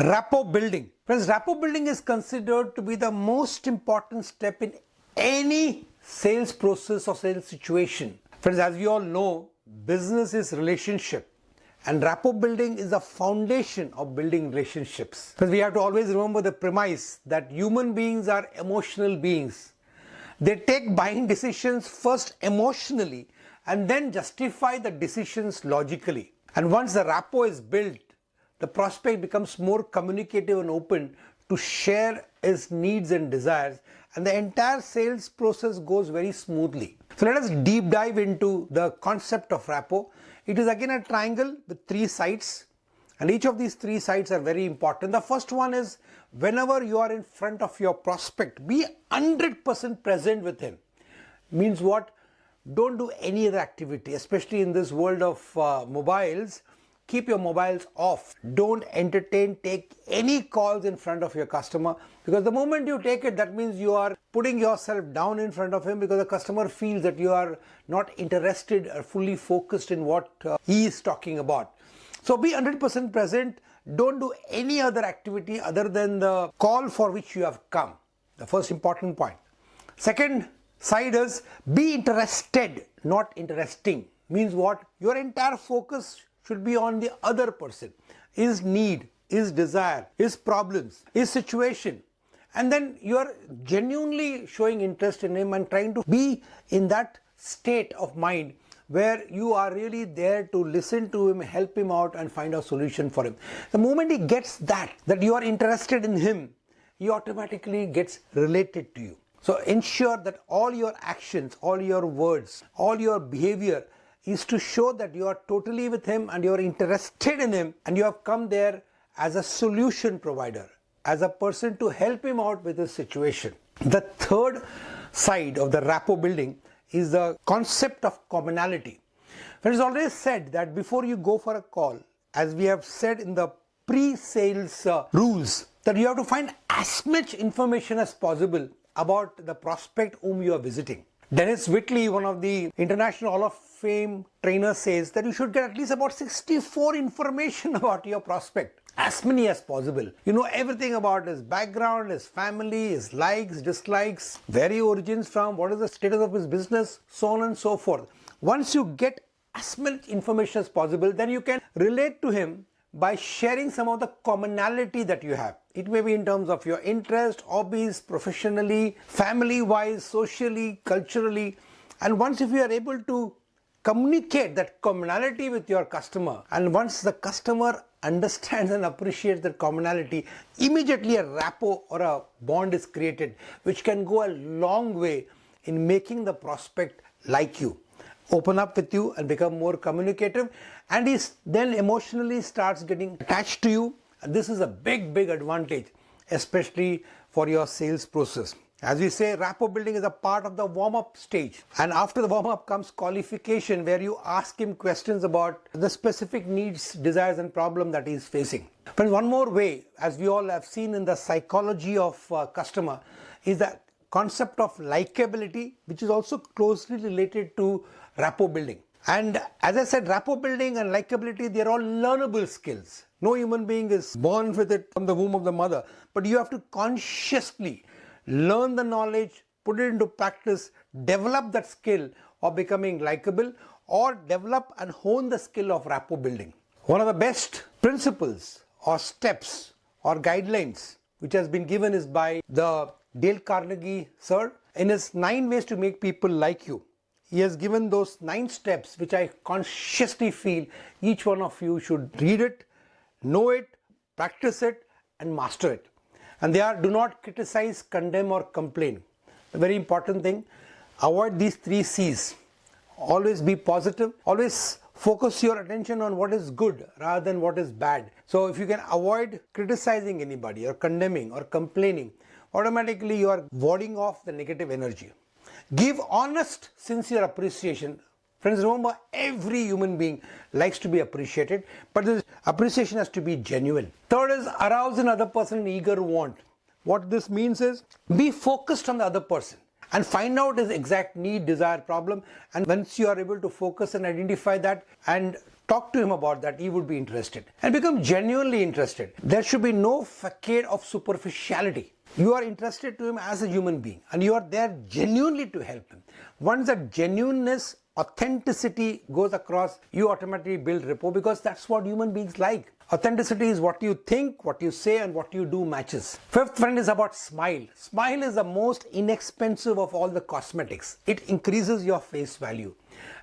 Rapport building. Friends, rapport building is considered to be the most important step in any sales process or sales situation. Friends, as we all know, business is relationship. And rapport building is the foundation of building relationships. Because we have to always remember the premise that human beings are emotional beings. They take buying decisions first emotionally and then justify the decisions logically. And once the rapport is built, the prospect becomes more communicative and open to share his needs and desires, and the entire sales process goes very smoothly. So let us deep dive into the concept of rapport. It is again a triangle with three sides, and each of these three sides are very important. The first one is whenever you are in front of your prospect, be 100% present with him. Means what? Don't do any other activity, especially in this world of mobiles. Keep your mobiles off. Don't entertain, take any calls in front of your customer, because the moment you take it, that means you are putting yourself down in front of him, because the customer feels that you are not interested or fully focused in what he is talking about. So be 100% present. Don't do any other activity other than the call for which you have come. The first important point. Second side is be interested, not interesting. Means what? Your entire focus should be on the other person, his need, his desire, his problems, his situation. And then you are genuinely showing interest in him and trying to be in that state of mind where you are really there to listen to him, help him out and find a solution for him. The moment he gets that you are interested in him, he automatically gets related to you. So ensure that all your actions, all your words, all your behavior is to show that you are totally with him and you are interested in him, and you have come there as a solution provider, as a person to help him out with his situation. The third side of the rapport building is the concept of commonality. It is always said that before you go for a call, as we have said in the pre-sales rules, that you have to find as much information as possible about the prospect whom you are visiting. Dennis Whitley, one of the International Hall of Fame trainers, says that you should get at least about 64 information about your prospect. As many as possible. You know everything about his background, his family, his likes, dislikes, where he origins from, what is the status of his business, so on and so forth. Once you get as much information as possible, then you can relate to him by sharing some of the commonality that you have. It may be in terms of your interest, hobbies, professionally, family-wise, socially, culturally. And once if you are able to communicate that commonality with your customer, and once the customer understands and appreciates that commonality, immediately a rapport or a bond is created, which can go a long way in making the prospect like you, open up with you and become more communicative, and he then emotionally starts getting attached to you. And this is a big advantage, especially for your sales process. As we say, rapport building is a part of the warm-up stage, and after the warm-up comes qualification, where you ask him questions about the specific needs, desires and problem that he is facing. Friends, one more way, as we all have seen in the psychology of customer, is the concept of likability, which is also closely related to rapport building. And as I said, rapport building and likability, they are all learnable skills. No human being is born with it from the womb of the mother, but you have to consciously learn the knowledge, put it into practice, develop that skill of becoming likable, or develop and hone the skill of rapport building. One of the best principles or steps or guidelines which has been given is by the Dale Carnegie sir in his 9 ways to make people like you. He has given those 9 steps which I consciously feel each one of you should read it, know it, practice it and master it. And they are: do not criticize, condemn or complain. A very important thing. Avoid these 3 C's. Always be positive. Always focus your attention on what is good rather than what is bad. So if you can avoid criticizing anybody or condemning or complaining, automatically you are warding off the negative energy. Give honest, sincere appreciation. Friends, remember, every human being likes to be appreciated, but this appreciation has to be genuine. Third is arouse in other person an eager want. What this means is be focused on the other person and find out his exact need, desire, problem, and once you are able to focus and identify that and talk to him about that, he would be interested and become genuinely interested. There should be no facade of superficiality. You are interested to him as a human being and you are there genuinely to help him. Once that genuineness, authenticity goes across, you automatically build rapport, because that's what human beings like. Authenticity is what you think, what you say, and what you do matches. Fifth friend is about smile. Smile is the most inexpensive of all the cosmetics. It increases your face value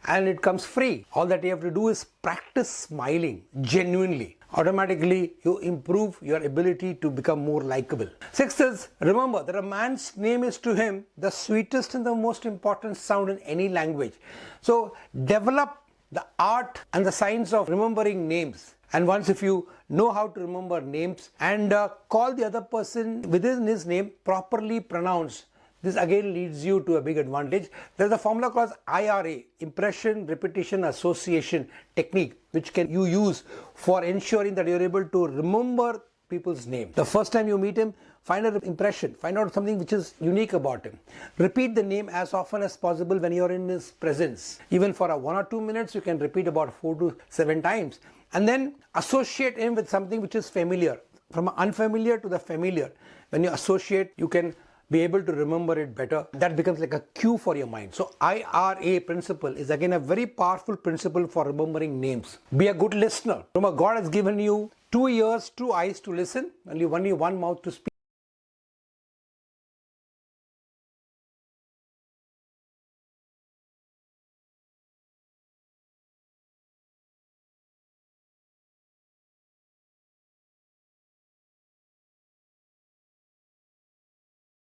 and it comes free. All that you have to do is practice smiling genuinely. Automatically you improve your ability to become more likable. Sixth is, remember that a man's name is to him the sweetest and the most important sound in any language. So develop the art and the science of remembering names. And once if you know how to remember names and call the other person within his name properly pronounced, this again leads you to a big advantage. There's a formula called IRA, Impression, Repetition, Association technique, which can you use for ensuring that you're able to remember people's name. The first time you meet him, find an impression, find out something which is unique about him. Repeat the name as often as possible when you're in his presence. Even for 1 or 2 minutes, you can repeat about 4 to 7 times. And then associate him with something which is familiar. From unfamiliar to the familiar. When you associate, you can be able to remember it better. That becomes like a cue for your mind. So IRA principle is again a very powerful principle for remembering names. Be a good listener. Remember, God has given you 2 ears, 2 eyes to listen, and only one mouth to speak.